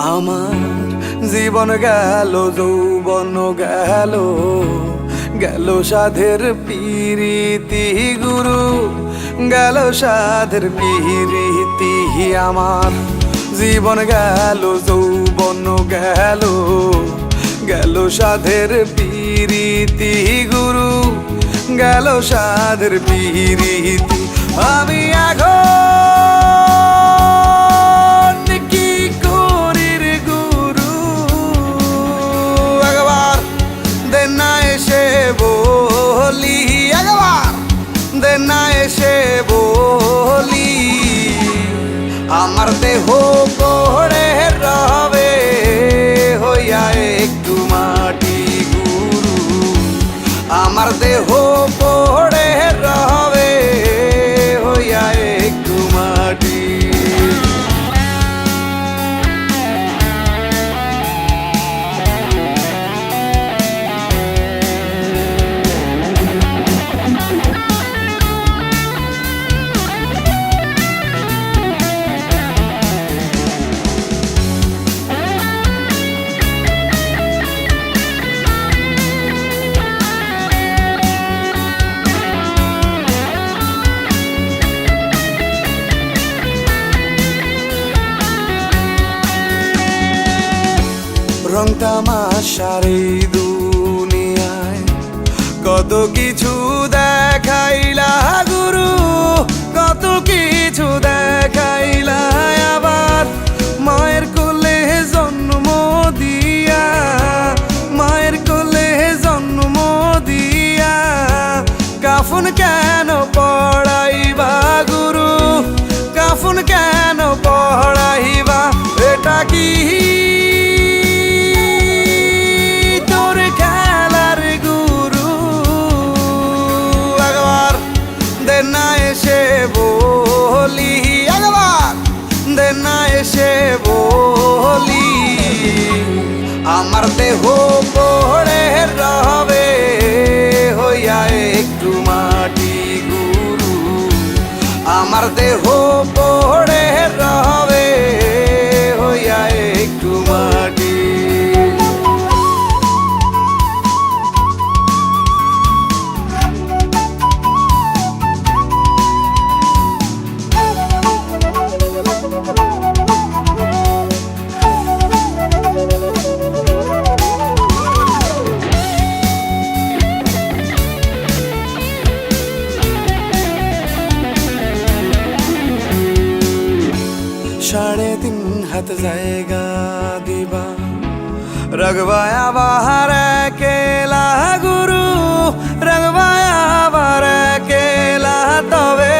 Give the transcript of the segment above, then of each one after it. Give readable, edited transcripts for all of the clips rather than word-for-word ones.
আমার জীবন গেল, যৌবন গেল, গেল সাধের পিরিতি গুরু, গেল সাধের পিরিতি। আমার জীবন গেল, যৌবন গেল, গেল সাধের পিরিতি গুরু, গেল সাধের পিরিতি। আমি এখন কি করি রে গুরু, একবার দে না এসে বলি, একবার দে না এসে বলি। আমার দেহ পড়ে রবে হইয়া একটু মাটি গুরু, আমার দেহ পড়ে রবে হইয়া একটু মাটি। রং তামাশার এই দুনিয়ায় কত কিছু দেখাইলা গুরু, কত কিছু দেখাইলা। আবার মায়ের কোলে জন্ম দিয়া, মায়ের কোলে জন্ম দিয়া, কাফন কেন পড়াইবা গুরু, কাফন কেন পড়াইবা। এটা কি এসে বলি, একবার দে না এসে বলি। আমার দেহ পড়ে রবে হইয়া একটু মাটি গুরু, আমার দেহ পড়ে রবে হইয়া একটু মাটি। সাড়ে তিন হাত জায়গা দিবা, রগবায় আবার কেলা গুরু, রগবায় আবার কেলা। তবে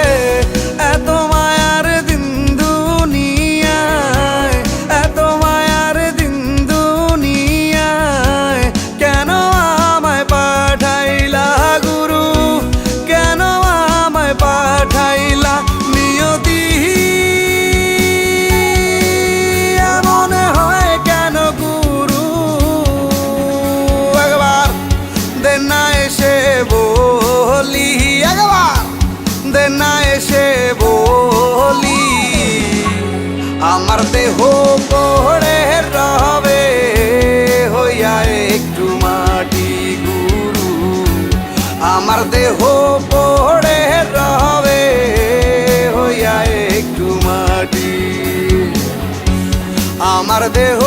এত মায়ার দিন দুনিয়ায়, এত মায়ার দিন দুনিয়ায়, কেন আমায় পাঠাইলা গুরু, কেন আমায় পাঠাইলা। নিয়তি বলি, একবার দে না এসে বলি। আমার দেহ পড়ে রবে হইয়া একটু মাটি গুরু, আমার দেহ পড়ে রবে হইয়া একটু মাটি। আমার দেহ